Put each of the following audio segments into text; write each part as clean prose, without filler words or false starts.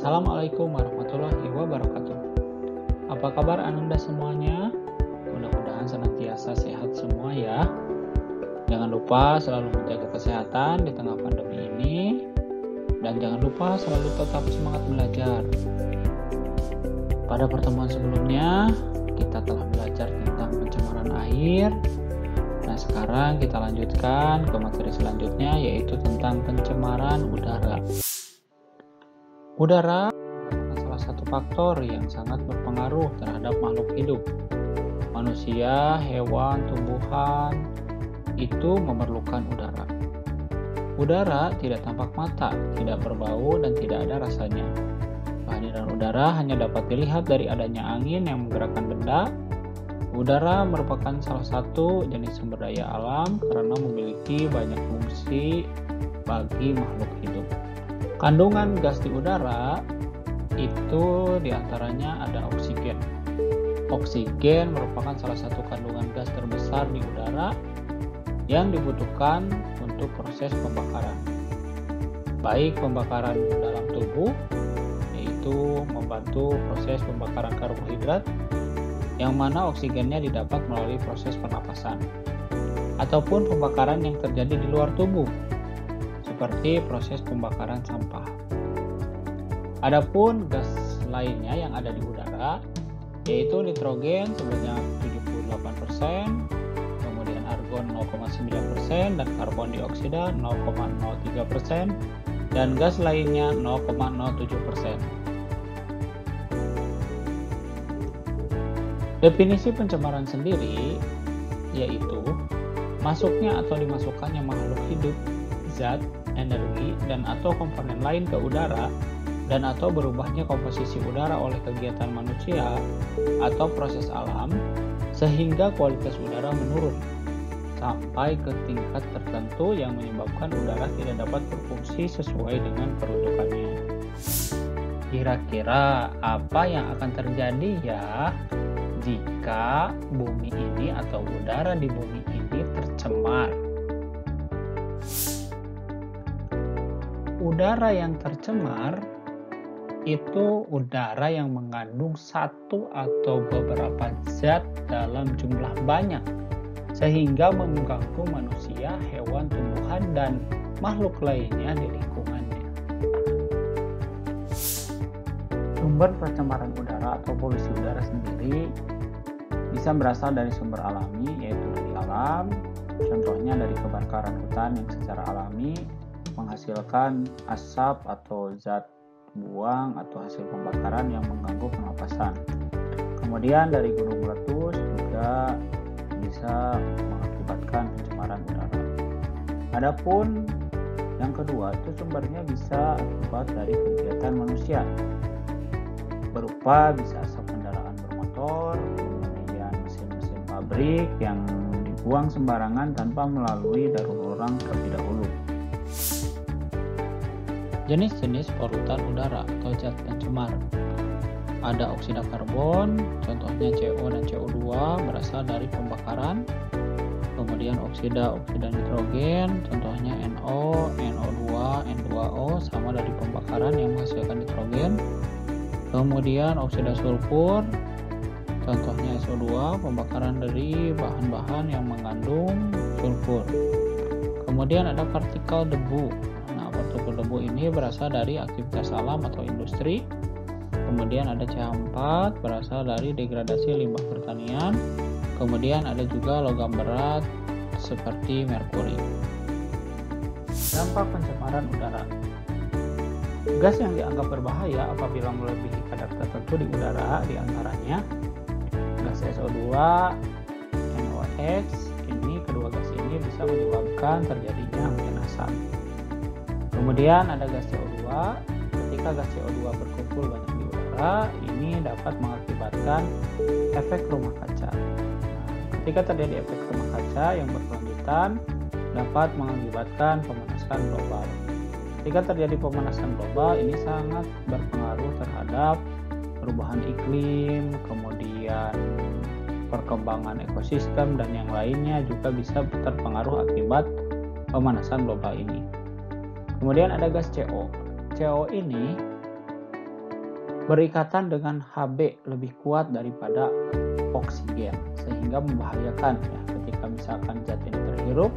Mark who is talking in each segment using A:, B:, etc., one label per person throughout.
A: Assalamualaikum warahmatullahi wabarakatuh. Apa kabar Anda semuanya? Mudah-mudahan senantiasa sehat semua ya. Jangan lupa selalu menjaga kesehatan di tengah pandemi ini. Dan jangan lupa selalu tetap semangat belajar. Pada pertemuan sebelumnya, kita telah belajar tentang pencemaran air. Nah, sekarang kita lanjutkan ke materi selanjutnya, yaitu tentang pencemaran udara. Udara merupakan salah satu faktor yang sangat berpengaruh terhadap makhluk hidup. Manusia, hewan, tumbuhan, itu memerlukan udara. Udara tidak tampak mata, tidak berbau, dan tidak ada rasanya. Kehadiran udara hanya dapat dilihat dari adanya angin yang menggerakkan benda. Udara merupakan salah satu jenis sumber daya alam karena memiliki banyak fungsi bagi makhluk hidup. Kandungan gas di udara itu diantaranya ada oksigen. Oksigen merupakan salah satu kandungan gas terbesar di udara yang dibutuhkan untuk proses pembakaran. Baik pembakaran dalam tubuh, yaitu membantu proses pembakaran karbohidrat, yang mana oksigennya didapat melalui proses pernapasan, ataupun pembakaran yang terjadi di luar tubuh, seperti proses pembakaran sampah. Adapun gas lainnya yang ada di udara yaitu nitrogen sebanyak 78%, kemudian argon 0,9% dan karbon dioksida 0,03% dan gas lainnya 0,07%. Definisi pencemaran sendiri yaitu masuknya atau dimasukkannya makhluk hidup, zat, energi, dan atau komponen lain ke udara dan atau berubahnya komposisi udara oleh kegiatan manusia atau proses alam sehingga kualitas udara menurun sampai ke tingkat tertentu yang menyebabkan udara tidak dapat berfungsi sesuai dengan peruntukannya. Kira-kira apa yang akan terjadi ya jika bumi ini atau udara di bumi ini tercemar? Udara yang tercemar itu udara yang mengandung satu atau beberapa zat dalam jumlah banyak sehingga mengganggu manusia, hewan, tumbuhan, dan makhluk lainnya di lingkungannya. Sumber pencemaran udara atau polusi udara sendiri bisa berasal dari sumber alami, yaitu dari alam, contohnya dari kebakaran hutan yang secara alami menghasilkan asap atau zat buang atau hasil pembakaran yang mengganggu pernapasan. Kemudian dari gunung meletus juga bisa mengakibatkan pencemaran udara. Adapun yang kedua itu sumbernya bisa akibat dari kegiatan manusia, berupa bisa asap kendaraan bermotor, kemudian mesin-mesin pabrik yang dibuang sembarangan tanpa melalui darur orang terlebih dahulu. Jenis-jenis polutan udara atau zat pencemar. Ada oksida karbon, contohnya CO dan CO2 berasal dari pembakaran. Kemudian oksida nitrogen, contohnya NO, NO2, N2O sama dari pembakaran yang menghasilkan nitrogen. Kemudian oksida sulfur, contohnya SO2, pembakaran dari bahan-bahan yang mengandung sulfur. Kemudian ada partikel debu. Partikel debu ini berasal dari aktivitas alam atau industri. Kemudian ada CH4 berasal dari degradasi limbah pertanian. Kemudian ada juga logam berat seperti merkuri. Dampak pencemaran udara. Gas yang dianggap berbahaya apabila melebihi kadar tertentu di udara diantaranya gas SO2, NOx. Kedua gas ini bisa menyebabkan terjadinya angin asap. Kemudian ada gas CO2. Ketika gas CO2 berkumpul banyak di udara, ini dapat mengakibatkan efek rumah kaca. Ketika terjadi efek rumah kaca yang berkelanjutan, dapat mengakibatkan pemanasan global. Ketika terjadi pemanasan global, ini sangat berpengaruh terhadap perubahan iklim, kemudian perkembangan ekosistem, dan yang lainnya juga bisa terpengaruh akibat pemanasan global ini. Kemudian ada gas CO. CO ini berikatan dengan Hb lebih kuat daripada oksigen, sehingga membahayakan ya. Ketika misalkan zat ini terhirup,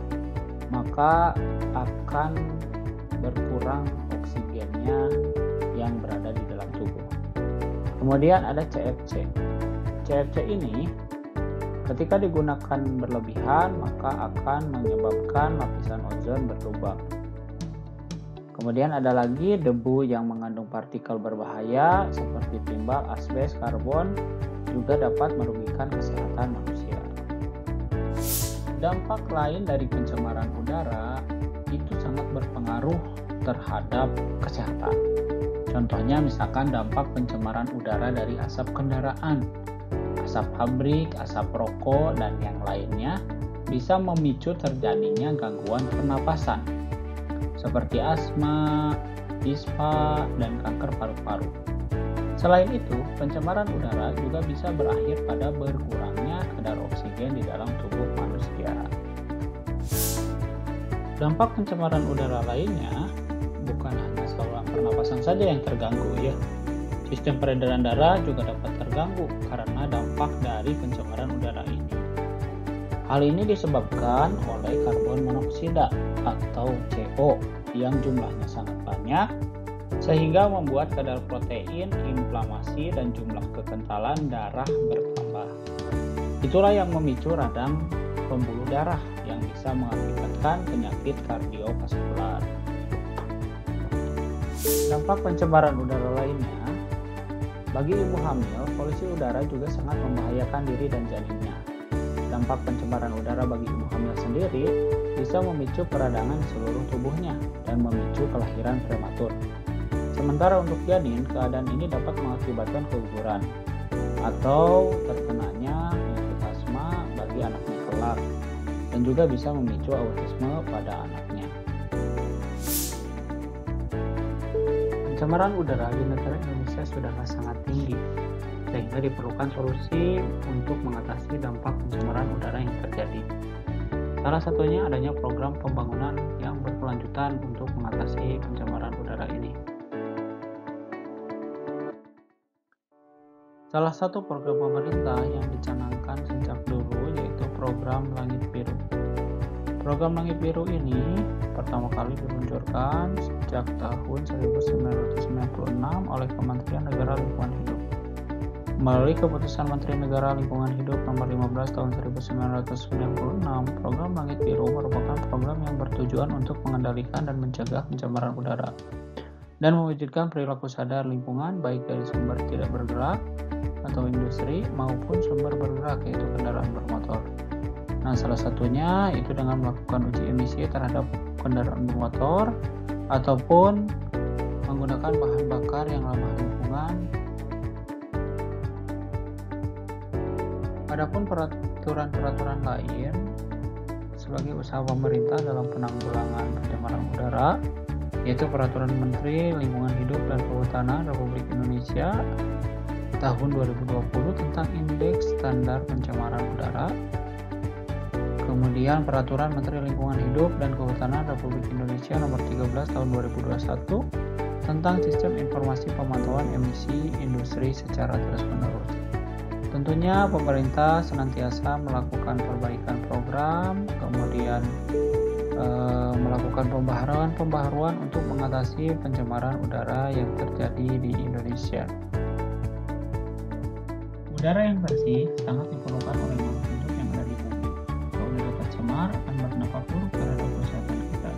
A: maka akan berkurang oksigennya yang berada di dalam tubuh. Kemudian ada CFC. CFC ini ketika digunakan berlebihan maka akan menyebabkan lapisan ozon berlubang. Kemudian ada lagi debu yang mengandung partikel berbahaya seperti timbal, asbes, karbon juga dapat merugikan kesehatan manusia. Dampak lain dari pencemaran udara itu sangat berpengaruh terhadap kesehatan. Contohnya misalkan dampak pencemaran udara dari asap kendaraan, asap pabrik, asap rokok, dan yang lainnya bisa memicu terjadinya gangguan pernapasan seperti asma, ispa, dan kanker paru-paru. Selain itu, pencemaran udara juga bisa berakhir pada berkurangnya kadar oksigen di dalam tubuh manusia. Dampak pencemaran udara lainnya bukan hanya saluran pernapasan saja yang terganggu ya. Sistem peredaran darah juga dapat terganggu karena dampak dari pencemaran udara ini. Hal ini disebabkan oleh karbon monoksida atau CO yang jumlahnya sangat banyak sehingga membuat kadar protein, inflamasi, dan jumlah kekentalan darah bertambah. Itulah yang memicu radang pembuluh darah yang bisa mengakibatkan penyakit kardiovaskular. Dampak pencemaran udara lainnya, bagi ibu hamil, polusi udara juga sangat membahayakan diri dan janinnya. Dampak pencemaran udara bagi ibu hamil sendiri bisa memicu peradangan di seluruh tubuhnya dan memicu kelahiran prematur. Sementara untuk janin, keadaan ini dapat mengakibatkan keguguran atau terkenanya penyakit asma bagi anaknya kelak dan juga bisa memicu autisme pada anaknya. Pencemaran udara di negara Indonesia sudahlah sangat tinggi, sehingga diperlukan solusi untuk mengatasi dampak pencemaran udara yang terjadi. Salah satunya adanya program pembangunan yang berkelanjutan untuk mengatasi pencemaran udara ini. Salah satu program pemerintah yang dicanangkan sejak dulu yaitu program Langit Biru. Program Langit Biru ini pertama kali diluncurkan sejak tahun 1996 oleh Kementerian Negara Lingkungan Hidup. Melalui keputusan Menteri Negara Lingkungan Hidup nomor 15 tahun 1996, program Langit Biru merupakan program yang bertujuan untuk mengendalikan dan mencegah pencemaran udara dan mewujudkan perilaku sadar lingkungan baik dari sumber tidak bergerak atau industri maupun sumber bergerak yaitu kendaraan bermotor. Nah, salah satunya itu dengan melakukan uji emisi terhadap kendaraan bermotor ataupun menggunakan bahan bakar yang ramah lingkungan. Adapun peraturan-peraturan lain sebagai usaha pemerintah dalam penanggulangan pencemaran udara yaitu Peraturan Menteri Lingkungan Hidup dan Kehutanan Republik Indonesia tahun 2020 tentang Indeks Standar Pencemaran Udara. Kemudian Peraturan Menteri Lingkungan Hidup dan Kehutanan Republik Indonesia nomor 13 tahun 2021 tentang Sistem Informasi Pemantauan Emisi Industri secara terus-menerus. Tentunya pemerintah senantiasa melakukan perbaikan program, kemudian melakukan pembaharuan untuk mengatasi pencemaran udara yang terjadi di Indonesia. Udara yang bersih sangat diperlukan oleh makhluk hidup yang ada di bumi. Jika udara tercemar akan berdampak buruk terhadap kesehatan kita.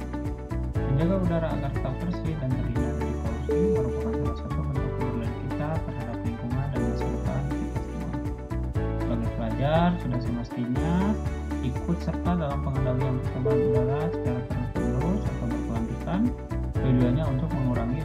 A: Menjaga udara agar tetap bersih dan terhindar dari polusi merupakan salah satu bentuk kepedulian kita terhadap lingkungan dan masa depan kita semua. Sebagai pelajar, sudah semestinya ikut serta dalam pengendalian pencemaran udara secara terus-menerus atau berkelanjutan, tujuannya untuk mengurangi